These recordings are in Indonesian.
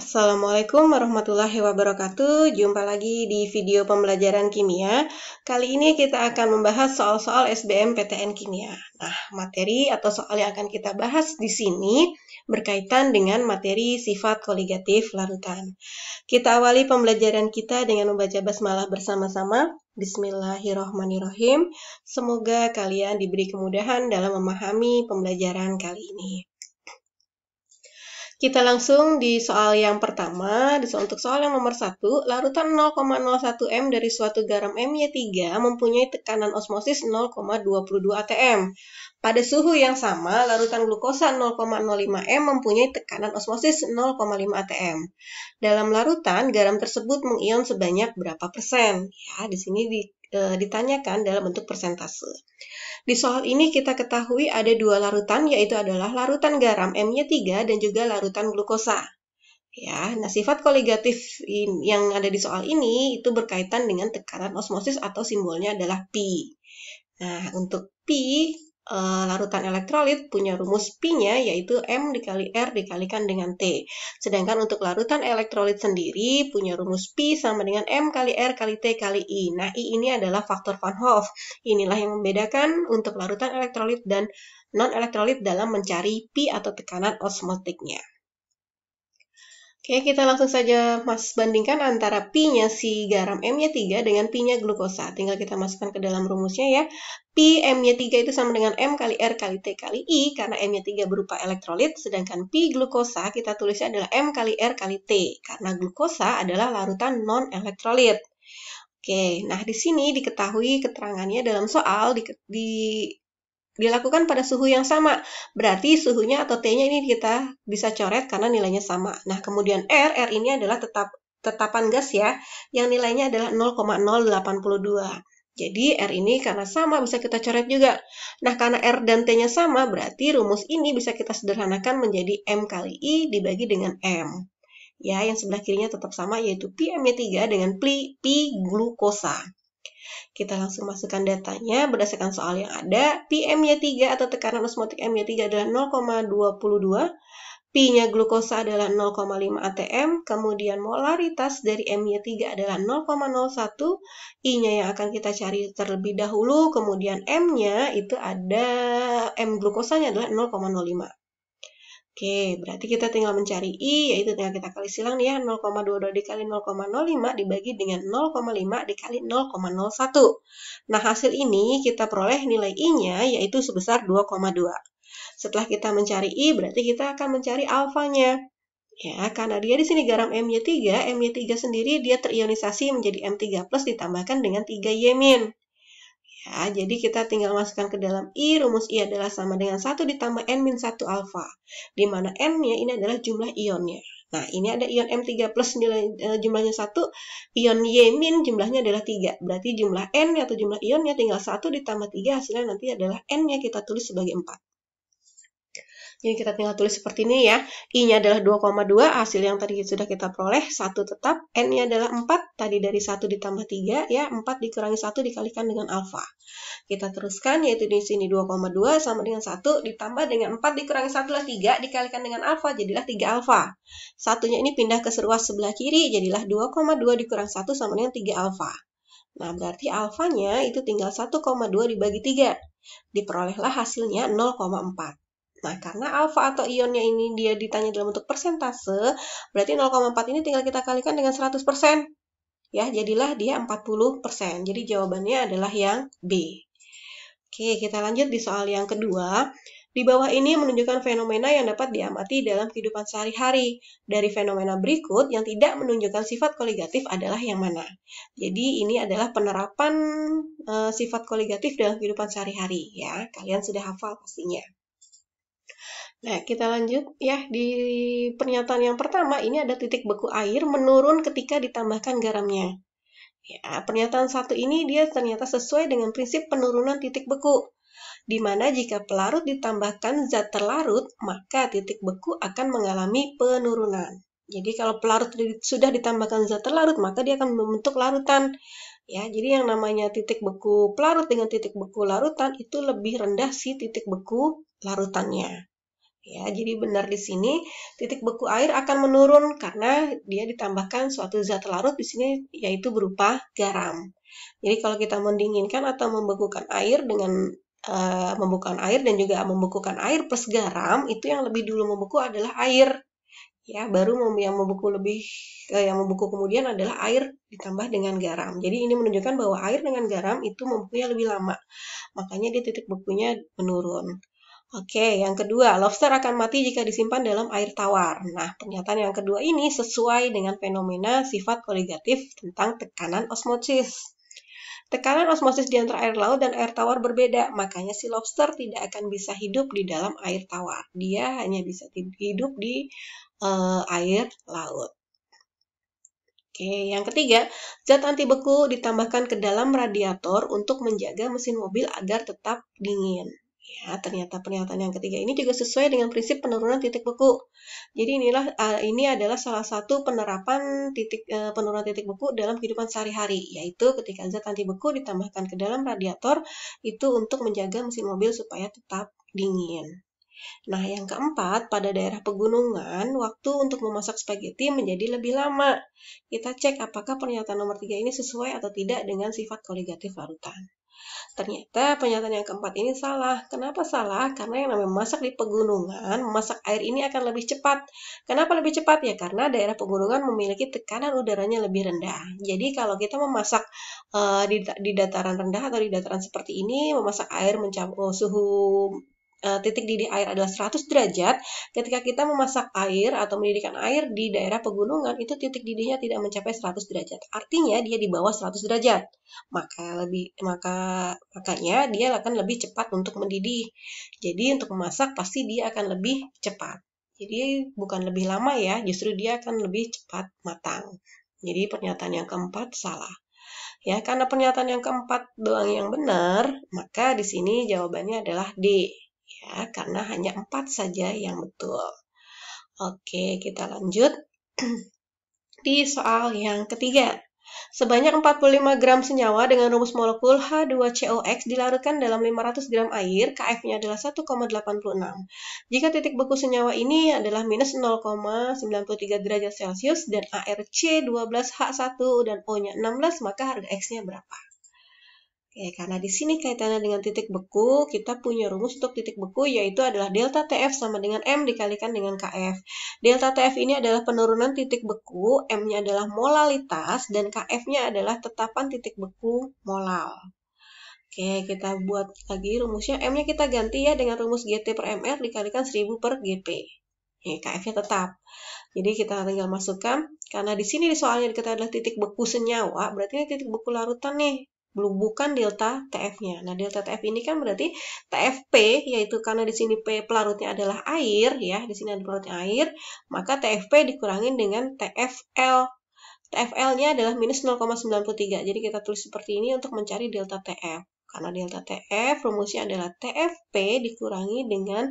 Assalamualaikum warahmatullahi wabarakatuh. Jumpa lagi di video pembelajaran kimia. Kali ini kita akan membahas soal-soal SBMPTN Kimia. Nah, materi atau soal yang akan kita bahas di sini berkaitan dengan materi sifat koligatif larutan. Kita awali pembelajaran kita dengan membaca basmalah bersama-sama. Bismillahirrahmanirrahim. Semoga kalian diberi kemudahan dalam memahami pembelajaran kali ini. Kita langsung di soal yang pertama. Untuk soal yang nomor 1, larutan 0,01 M dari suatu garam My3 mempunyai tekanan osmosis 0,22 atm. Pada suhu yang sama, larutan glukosa 0,05 M mempunyai tekanan osmosis 0,5 atm. Dalam larutan, garam tersebut mengion sebanyak berapa persen? Ya, di sini ditanyakan dalam bentuk persentase. Di soal ini kita ketahui ada dua larutan, yaitu adalah larutan garam My3 dan juga larutan glukosa. Ya, nah sifat koligatif yang ada di soal ini itu berkaitan dengan tekanan osmosis atau simbolnya adalah Pi. Nah, untuk Pi, larutan elektrolit punya rumus Pi-nya yaitu M dikali R dikalikan dengan T. Sedangkan untuk larutan elektrolit sendiri punya rumus Pi sama dengan M kali R kali T kali I. Nah, I ini adalah faktor Van Hoff. Inilah yang membedakan untuk larutan elektrolit dan non-elektrolit dalam mencari Pi atau tekanan osmotiknya. Oke, kita langsung saja bandingkan antara Pi-nya si garam My3 dengan Pi-nya glukosa. Tinggal kita masukkan ke dalam rumusnya ya. Pi My3 itu sama dengan M kali R kali T kali I, karena My3 berupa elektrolit, sedangkan Pi glukosa kita tulisnya adalah M kali R kali T, karena glukosa adalah larutan non-elektrolit. Oke, nah di sini diketahui keterangannya dalam soal dilakukan pada suhu yang sama. Berarti suhunya atau T-nya ini kita bisa coret karena nilainya sama. Nah, kemudian R ini adalah tetapan gas ya, yang nilainya adalah 0,082. Jadi R ini karena sama bisa kita coret juga. Nah, karena R dan T-nya sama, berarti rumus ini bisa kita sederhanakan menjadi M kali I dibagi dengan M. Ya, yang sebelah kirinya tetap sama, yaitu Pi My3 dengan Pi glukosa. Kita langsung masukkan datanya berdasarkan soal yang ada. Pi My3 atau tekanan osmotik My3 adalah 0,22. Pi-nya glukosa adalah 0,5 atm. Kemudian molaritas dari My3 adalah 0,01. I-nya yang akan kita cari terlebih dahulu. Kemudian M-nya itu ada, M glukosanya adalah 0,05. Oke, berarti kita tinggal mencari I, yaitu tinggal kita kali silang nih ya, 0,22 dikali 0,05 dibagi dengan 0,5 dikali 0,01. Nah, hasil ini kita peroleh nilai I-nya, yaitu sebesar 2,2. Setelah kita mencari I, berarti kita akan mencari alfanya. Ya, karena dia di sini garam My3 sendiri dia terionisasi menjadi M3+ ditambahkan dengan 3Y-. Ya, jadi kita tinggal masukkan ke dalam I, rumus I adalah sama dengan 1 ditambah N-1 alfa, di mana N-nya ini adalah jumlah ionnya. Nah, ini ada ion M3+ nilai jumlahnya 1, ion Y- jumlahnya adalah 3. Berarti jumlah N atau jumlah ionnya tinggal 1 ditambah 3, hasilnya nanti adalah N-nya kita tulis sebagai 4. Jadi kita tinggal tulis seperti ini ya. I-nya adalah 2,2, hasil yang tadi sudah kita peroleh, 1 tetap. N-nya adalah 4, tadi dari 1 ditambah 3, ya 4 dikurangi 1 dikalikan dengan alfa. Kita teruskan, yaitu di sini 2,2 sama dengan 1, ditambah dengan 4 dikurangi 1 adalah 3, dikalikan dengan alfa, jadilah 3 alfa. Satunya ini pindah ke seruas sebelah kiri, jadilah 2,2 dikurang 1 sama dengan 3 alfa. Nah, berarti alfanya itu tinggal 1,2 dibagi 3. Diperolehlah hasilnya 0,4. Nah, karena alfa atau ionnya ini dia ditanya dalam bentuk persentase, berarti 0,4 ini tinggal kita kalikan dengan 100%. Ya, jadilah dia 40%. Jadi jawabannya adalah yang B. Oke, kita lanjut di soal yang kedua. Di bawah ini menunjukkan fenomena yang dapat diamati dalam kehidupan sehari-hari. Dari fenomena berikut, yang tidak menunjukkan sifat koligatif adalah yang mana? Jadi ini adalah penerapan sifat koligatif dalam kehidupan sehari-hari. Ya, kalian sudah hafal pastinya. Nah, kita lanjut ya. Di pernyataan yang pertama, ini ada titik beku air menurun ketika ditambahkan garamnya. Ya, pernyataan satu ini dia ternyata sesuai dengan prinsip penurunan titik beku, di mana jika pelarut ditambahkan zat terlarut, maka titik beku akan mengalami penurunan. Jadi kalau pelarut sudah ditambahkan zat terlarut, maka dia akan membentuk larutan. Ya, jadi yang namanya titik beku pelarut dengan titik beku larutan itu lebih rendah si titik beku larutannya. Ya, jadi benar di sini titik beku air akan menurun karena dia ditambahkan suatu zat larut di sini yaitu berupa garam. Jadi kalau kita mendinginkan atau membekukan air dengan membekukan air dan juga membekukan air plus garam, itu yang lebih dulu membeku adalah air. Ya, baru yang membeku kemudian adalah air ditambah dengan garam. Jadi ini menunjukkan bahwa air dengan garam itu membekunya lebih lama. Makanya dia titik bekunya menurun. Oke, yang kedua, lobster akan mati jika disimpan dalam air tawar. Nah, pernyataan yang kedua ini sesuai dengan fenomena sifat koligatif tentang tekanan osmosis. Tekanan osmosis di antara air laut dan air tawar berbeda, makanya si lobster tidak akan bisa hidup di dalam air tawar. Dia hanya bisa hidup di air laut. Oke, yang ketiga, zat anti beku ditambahkan ke dalam radiator untuk menjaga mesin mobil agar tetap dingin. Ya, ternyata pernyataan yang ketiga ini juga sesuai dengan prinsip penurunan titik beku. Jadi ini adalah salah satu penerapan penurunan titik beku dalam kehidupan sehari-hari, yaitu ketika zat anti beku ditambahkan ke dalam radiator itu untuk menjaga mesin mobil supaya tetap dingin. Nah, yang keempat, pada daerah pegunungan, waktu untuk memasak spaghetti menjadi lebih lama. Kita cek apakah pernyataan nomor 3 ini sesuai atau tidak dengan sifat koligatif larutan. Ternyata pernyataan yang keempat ini salah. Kenapa salah? Karena yang namanya memasak di pegunungan, memasak air ini akan lebih cepat. Kenapa lebih cepat? Ya karena daerah pegunungan memiliki tekanan udaranya lebih rendah. Jadi kalau kita memasak di dataran rendah atau di dataran seperti ini, memasak air mencapai suhu titik didih air adalah 100 derajat, ketika kita memasak air atau mendidihkan air di daerah pegunungan, itu titik didihnya tidak mencapai 100 derajat. Artinya dia di bawah 100 derajat. Makanya dia akan lebih cepat untuk mendidih. Jadi untuk memasak pasti dia akan lebih cepat. Jadi bukan lebih lama ya, justru dia akan lebih cepat matang. Jadi pernyataan yang keempat salah. Ya, karena pernyataan yang keempat doang yang benar, maka di sini jawabannya adalah D. Ya, karena hanya 4 saja yang betul. Oke, kita lanjut. Di soal yang ketiga. Sebanyak 45 gram senyawa dengan rumus molekul H2COX dilarutkan dalam 500 gram air, KF-nya adalah 1,86. Jika titik beku senyawa ini adalah minus 0,93 derajat Celcius dan ARC 12H1 dan O-nya 16, maka harga X-nya berapa? Oke, karena di sini kaitannya dengan titik beku, kita punya rumus untuk titik beku yaitu adalah delta TF sama dengan M dikalikan dengan KF. Delta TF ini adalah penurunan titik beku, M-nya adalah molalitas, dan KF-nya adalah tetapan titik beku molal. Oke, kita buat lagi rumusnya. M-nya kita ganti ya dengan rumus GT per MR dikalikan 1000 per GP. KF-nya tetap. Jadi kita tinggal masukkan, karena di sini di soalnya kita adalah titik beku senyawa, berarti ini titik beku larutan nih. Bukan delta TF-nya. Nah, delta TF ini kan berarti TFP, yaitu karena di sini P pelarutnya adalah air, ya, di sini ada pelarutnya air, maka TFP dikurangi dengan TFL. TFL-nya adalah minus 0,93. Jadi kita tulis seperti ini untuk mencari delta TF. Karena delta TF rumusnya adalah TFP dikurangi dengan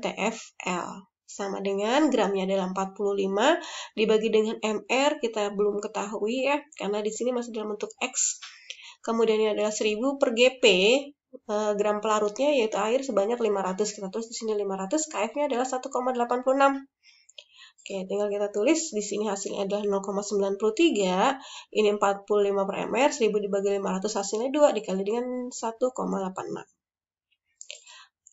TFL. Sama dengan gramnya adalah 45 dibagi dengan MR, kita belum ketahui ya, karena di sini masih dalam bentuk X. Kemudian ini adalah 1000 per GP, gram pelarutnya yaitu air sebanyak 500. Kita tulis di sini 500, KF-nya adalah 1,86. Oke, tinggal kita tulis di sini hasilnya adalah 0,93. Ini 45 per MR, 1000 dibagi 500 hasilnya 2 dikali dengan 1,86.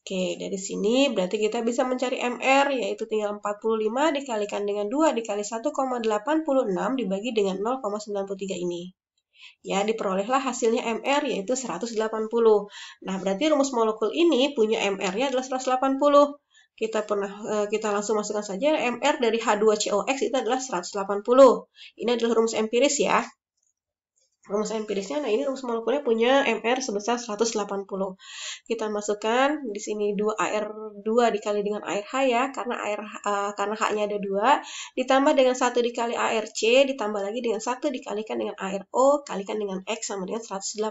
Oke, dari sini berarti kita bisa mencari MR, yaitu tinggal 45 dikalikan dengan 2 dikali 1,86 dibagi dengan 0,93 ini. Ya, diperolehlah hasilnya MR, yaitu 180. Nah, berarti rumus molekul ini punya MR-nya adalah 180. Kita langsung masukkan saja MR dari H2COX itu adalah 180. Ini adalah rumus empiris ya. Rumus empirisnya, nah ini rumus molekulnya punya MR sebesar 180. Kita masukkan di sini 2 dikali dengan air H ya, karena H-nya ada 2, ditambah dengan 1 dikali ARC, ditambah lagi dengan 1 dikalikan dengan air O, kalikan dengan X sama dengan 180.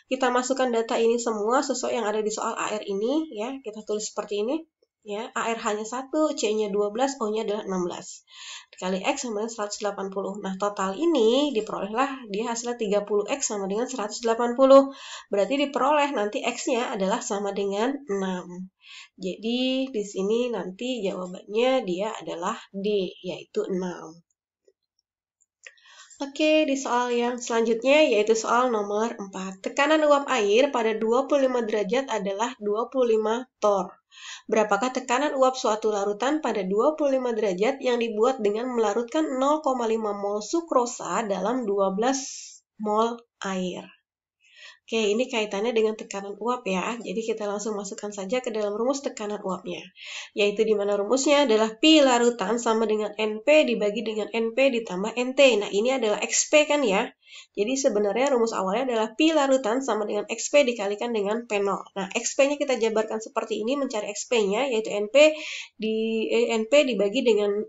Kita masukkan data ini semua sesuai yang ada di soal AR ini ya, kita tulis seperti ini. Ya, ARH-nya 1, C-nya 12, O-nya adalah 16. Dikali X sama dengan 180. Nah, total ini diperolehlah dia hasilnya 30X sama dengan 180. Berarti diperoleh nanti X-nya adalah sama dengan 6. Jadi, di sini nanti jawabannya dia adalah D, yaitu 6. Oke, di soal yang selanjutnya yaitu soal nomor 4. Tekanan uap air pada 25 derajat adalah 25 torr. Berapakah tekanan uap suatu larutan pada 25 derajat yang dibuat dengan melarutkan 0,5 mol sukrosa dalam 12 mol air? Oke, ini kaitannya dengan tekanan uap ya. Jadi kita langsung masukkan saja ke dalam rumus tekanan uapnya. Yaitu di mana rumusnya adalah Pi larutan sama dengan NP dibagi dengan NP ditambah NT. Nah, ini adalah XP kan ya. Jadi sebenarnya rumus awalnya adalah Pi larutan sama dengan XP dikalikan dengan P0. Nah, XP-nya kita jabarkan seperti ini, mencari XP-nya yaitu NP dibagi dengan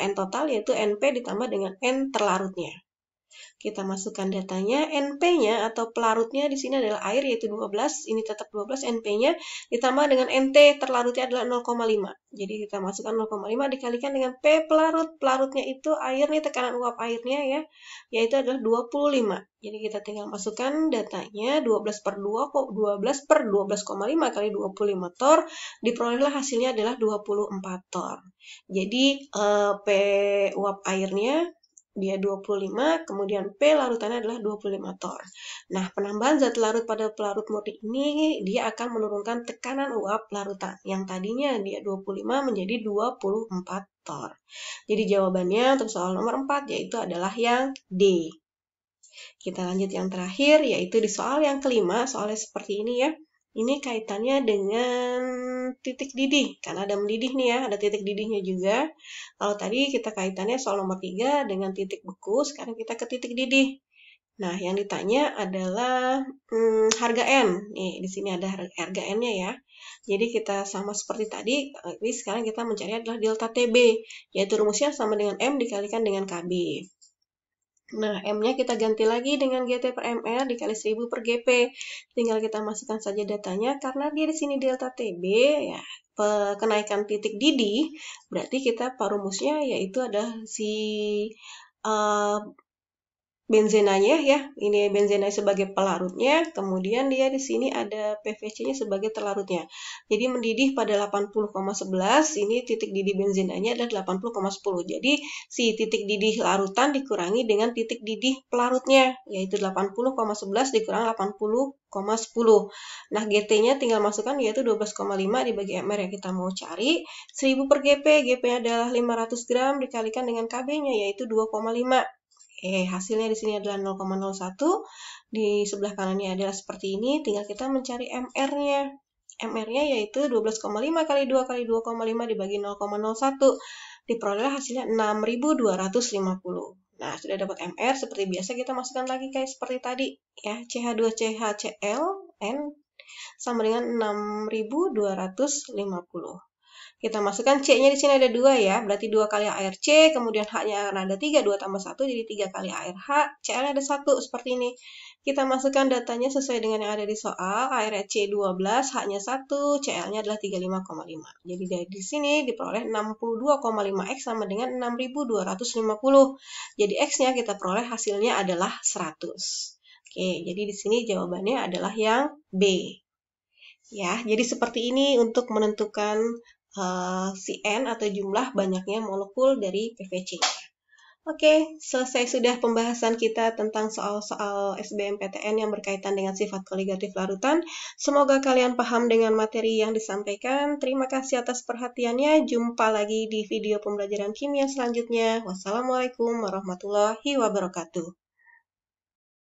N total yaitu NP ditambah dengan N terlarutnya. Kita masukkan datanya, NP-nya atau pelarutnya di sini adalah air yaitu 12, ini tetap 12 NP-nya ditambah dengan NT terlarutnya adalah 0,5. Jadi kita masukkan 0,5 dikalikan dengan P pelarut. Pelarutnya itu air nih, tekanan uap airnya ya, yaitu adalah 25. Jadi kita tinggal masukkan datanya 12 per 12,5 kali 25 torr, diperolehlah hasilnya adalah 24 torr. Jadi P uap airnya dia 25, kemudian P larutannya adalah 25 torr. Nah, penambahan zat larut pada pelarut murni ini, dia akan menurunkan tekanan uap larutan. Yang tadinya dia 25 menjadi 24 torr. Jadi jawabannya untuk soal nomor 4 yaitu adalah yang D. Kita lanjut yang terakhir, yaitu di soal yang kelima, soalnya seperti ini ya. Ini kaitannya dengan titik didih, karena ada mendidih nih ya, ada titik didihnya juga. Kalau tadi kita kaitannya soal nomor 3 dengan titik beku, sekarang kita ke titik didih. Nah, yang ditanya adalah harga N. Nih, di sini ada harga N-nya ya. Jadi kita sama seperti tadi, tapi sekarang kita mencari adalah delta TB, yaitu rumusnya sama dengan M dikalikan dengan KB. Nah, M-nya kita ganti lagi dengan GT per MR dikali 1000 per GP. Tinggal kita masukkan saja datanya, karena dia di sini delta TB, ya, kenaikan titik didih, berarti kita rumusnya yaitu adalah si benzenanya ya, ini benzena sebagai pelarutnya, kemudian dia di sini ada PVC-nya sebagai terlarutnya. Jadi mendidih pada 80,11, ini titik didih benzenanya adalah 80,10. Jadi si titik didih larutan dikurangi dengan titik didih pelarutnya, yaitu 80,11 dikurang 80,10. Nah, GT-nya tinggal masukkan yaitu 12,5 dibagi MR yang kita mau cari. 1000 per GP, GP-nya adalah 500 gram dikalikan dengan KB-nya yaitu 2,5. Hasilnya di sini adalah 0,01. Di sebelah kanannya adalah seperti ini. Tinggal kita mencari MR-nya. MR-nya yaitu 12,5 kali 2 kali 2,5 dibagi 0,01. Diperoleh hasilnya 6.250. Nah, sudah dapat MR. Seperti biasa kita masukkan lagi kayak seperti tadi. Ya, CH2CHCl N sama dengan 6.250. Kita masukkan C-nya di sini ada 2 ya, berarti 2 kali ARC, kemudian H-nya akan ada 3, 2 tambah 1, jadi 3 kali ARH, CL-nya ada 1, seperti ini. Kita masukkan datanya sesuai dengan yang ada di soal, ARC 12, H-nya 1, CL-nya adalah 35,5. Jadi dari sini diperoleh 62,5X sama dengan 6.250. Jadi X-nya kita peroleh hasilnya adalah 100. Oke, jadi di sini jawabannya adalah yang B. Ya, jadi seperti ini untuk menentukan si N atau jumlah banyaknya molekul dari PVC. Oke, selesai sudah pembahasan kita tentang soal-soal SBMPTN yang berkaitan dengan sifat koligatif larutan. Semoga kalian paham dengan materi yang disampaikan. Terima kasih atas perhatiannya. Jumpa lagi di video pembelajaran kimia selanjutnya. Wassalamualaikum warahmatullahi wabarakatuh.